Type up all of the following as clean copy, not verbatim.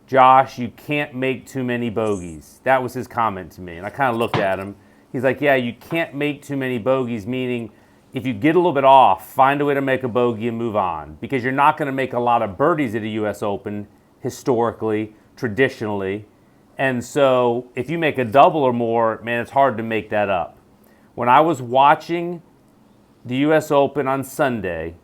Josh, you can't make too many bogeys. That was his comment to me. And I kind of looked at him. He's like, yeah, you can't make too many bogeys, meaning if you get a little bit off, find a way to make a bogey and move on. Because you're not going to make a lot of birdies at a U.S. Open, historically, traditionally. And so if you make a double or more, man, it's hard to make that up. When I was watching the U.S. Open on Sunday,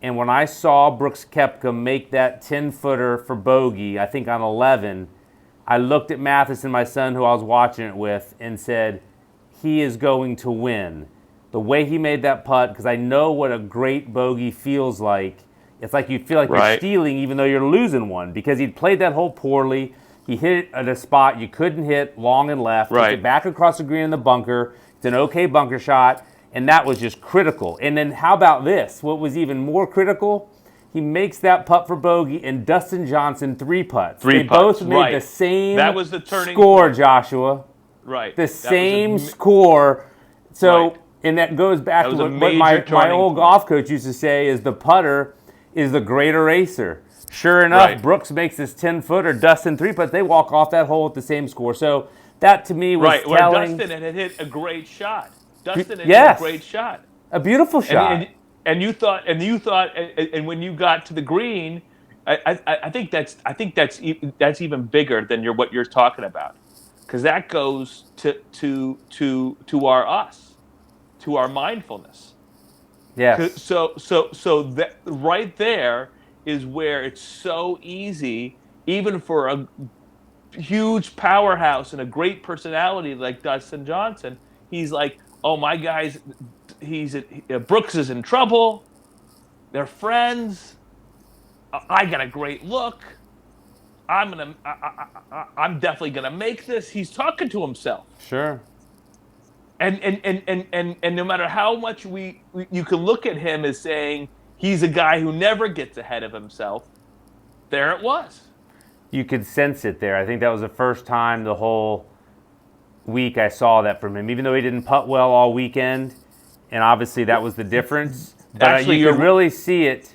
and when I saw Brooks Koepka make that 10-footer for bogey, I think on 11, I looked at Matheson, my son, who I was watching it with, and said, he is going to win. The way he made that putt, because I know what a great bogey feels like. It's like you feel like you're stealing even though you're losing one, because he'd played that hole poorly. He hit it at a spot you couldn't hit long and left. Right. Took it back across the green in the bunker. It's an okay bunker shot. And that was just critical. And then how about this? What was even more critical? He makes that putt for bogey, and Dustin Johnson 3 putts. They both made the same score, Joshua. Right. The same score. So, and that goes back to what my old golf coach used to say is the putter is the great eraser. Sure enough, Brooks makes this 10-footer, Dustin 3 putts. They walk off that hole with the same score. So that to me was telling. Where Dustin had hit a great shot. Dustin had hit a great shot. A beautiful shot. And you thought, and when you got to the green, I think that's even bigger than what you're talking about, because that goes to our mindfulness. Yes. So that right there is where it's so easy, even for a huge powerhouse and a great personality like Dustin Johnson. He's like, oh, my guys, Brooks is in trouble. They're friends. I got a great look. I'm definitely gonna make this. He's talking to himself. Sure. And no matter how much you can look at him as saying he's a guy who never gets ahead of himself, there it was. You could sense it there. I think that was the first time the whole week I saw that from him, even though he didn't putt well all weekend, and obviously that was the difference. But actually, you could really see it.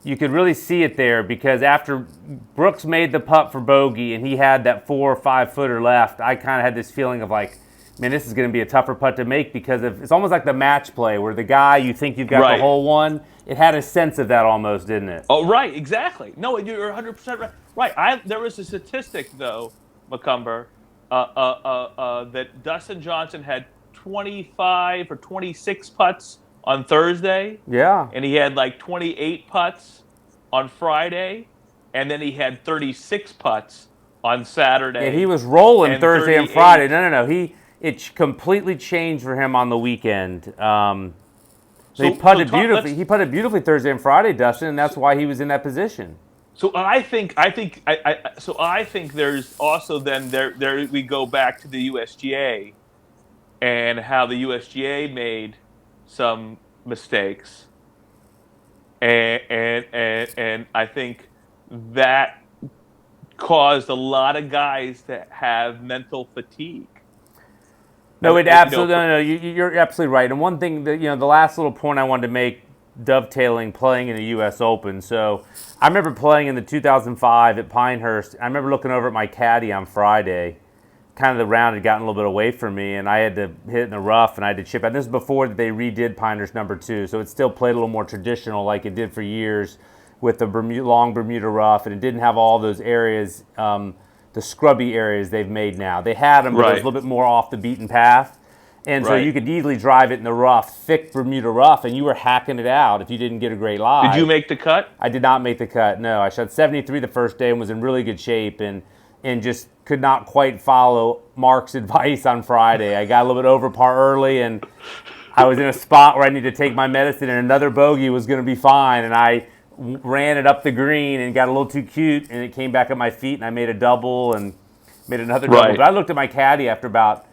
You could really see it there, because after Brooks made the putt for bogey and he had that 4 or 5 footer left, I kind of had this feeling of like, man, this is going to be a tougher putt to make, because it's almost like the match play where the guy you think you've got the hole won. It had a sense of that almost, didn't it? Oh, right, exactly. No, you're 100% right. Right. There was a statistic though, McCumber, that Dustin Johnson had 25 or 26 putts on Thursday. Yeah. And he had like 28 putts on Friday, and then he had 36 putts on Saturday. Yeah, he was rolling Thursday and Friday. No. It completely changed for him on the weekend. He putted beautifully. He putted beautifully Thursday and Friday, Dustin, and that's why he was in that position. So I think there's also then there we go back to the USGA and how the USGA made some mistakes, and I think that caused a lot of guys to have mental fatigue. No, it absolutely no. You're absolutely right. And one thing that the last little point I wanted to make, dovetailing playing in the U.S. Open. So I remember playing in the 2005 at Pinehurst. I remember looking over at my caddy on Friday. Kind of the round had gotten a little bit away from me, and I had to hit in the rough, and I had to chip out. This is before they redid Pinehurst number 2, so it still played a little more traditional like it did for years with the long Bermuda rough, and it didn't have all those areas, the scrubby areas they've made now. They had them, but it was a little bit more off the beaten path. And so you could easily drive it in the rough, thick Bermuda rough, and you were hacking it out if you didn't get a great lie. Did you make the cut? I did not make the cut, no. I shot 73 the first day and was in really good shape, and just could not quite follow Mark's advice on Friday. I got a little bit over par early, and I was in a spot where I needed to take my medicine, and another bogey was going to be fine, and I ran it up the green and got a little too cute, and it came back at my feet, and I made a double and made another double. But I looked at my caddy after about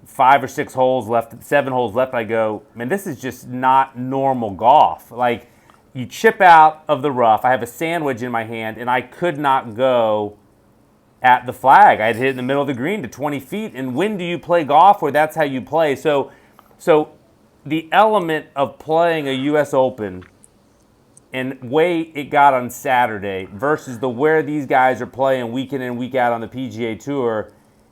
5 or 6 holes left, 7 holes left. I go, man, this is just not normal golf. Like, you chip out of the rough. I have a sandwich in my hand, and I could not go at the flag. I had hit it in the middle of the green to 20 feet. And when do you play golf where that's how you play? So the element of playing a U.S. Open and way it got on Saturday versus the where these guys are playing week in and week out on the PGA Tour,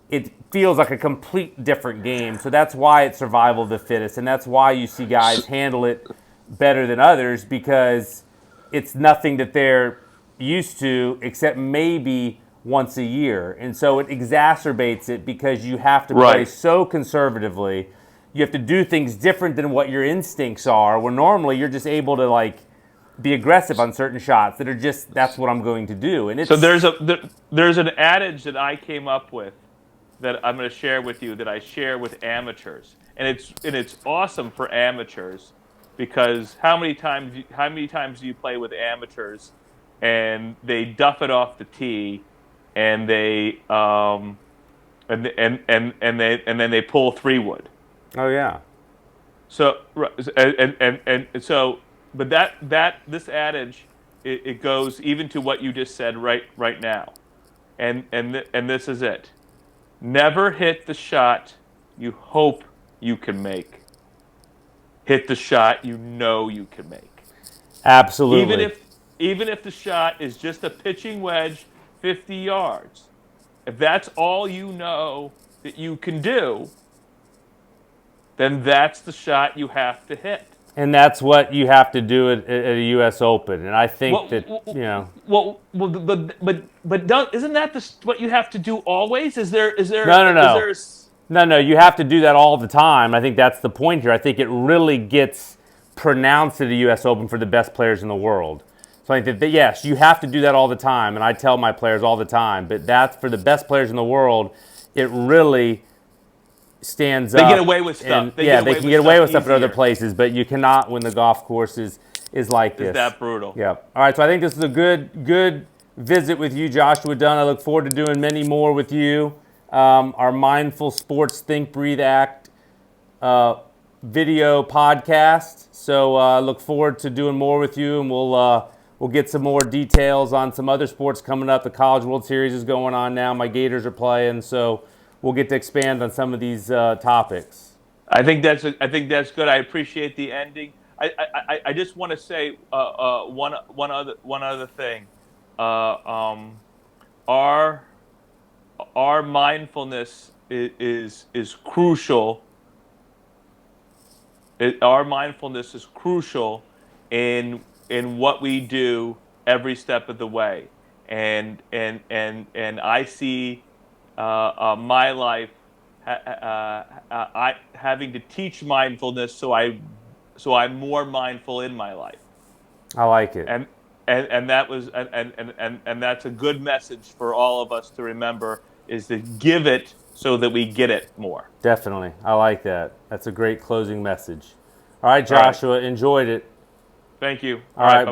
it feels like a complete different game. So that's why it's survival of the fittest, and that's why you see guys handle it better than others, because it's nothing that they're used to except maybe once a year. And so it exacerbates it because you have to play Right. so conservatively. You have to do things different than what your instincts are, where normally you're just able to like be aggressive on certain shots that are just, that's what I'm going to do. And it's So there's an adage that I came up with that I'm going to share with you that I share with amateurs, and it's awesome for amateurs because how many times do you play with amateurs and they duff it off the tee and they and then they pull 3-wood. oh yeah. So and so, but this adage it goes even to what you just said right now, and this is it. Never hit the shot you hope you can make. Hit the shot you know you can make. Absolutely. Even if the shot is just a pitching wedge 50 yards. If that's all you know that you can do, then that's the shot you have to hit. And that's what you have to do at a U.S. Open. And I think that, Well, you know, isn't that what you have to do always? Is there no, no, is no. there No, you have to do that all the time. I think that's the point here. I think it really gets pronounced at the U.S. Open for the best players in the world. So I think that, yes, you have to do that all the time, and I tell my players all the time, but that's for the best players in the world, it really stands they up. get away with stuff? And, they can get away with stuff at other easier. places, but you cannot when the golf course is like this. Is that brutal? Yeah. All right, so I think this is a good visit with you, Joshua Dunn. I look forward to doing many more with you. Our Mindful Sports Think, Breathe, Act video podcast. So I look forward to doing more with you, and we'll get some more details on some other sports coming up. The College World Series is going on now. My Gators are playing, so we'll get to expand on some of these topics. I think that's good. I appreciate the ending. I just want to say one other thing. Our mindfulness is crucial. Our mindfulness is crucial in what we do every step of the way, and I see my life I having to teach mindfulness, so I'm more mindful in my life. I like it. And that was and that's a good message for all of us to remember, is to give it so that we get it more. Definitely. I like that. That's a great closing message. All right, All right. Joshua, enjoyed it. Thank you. All right. Bye.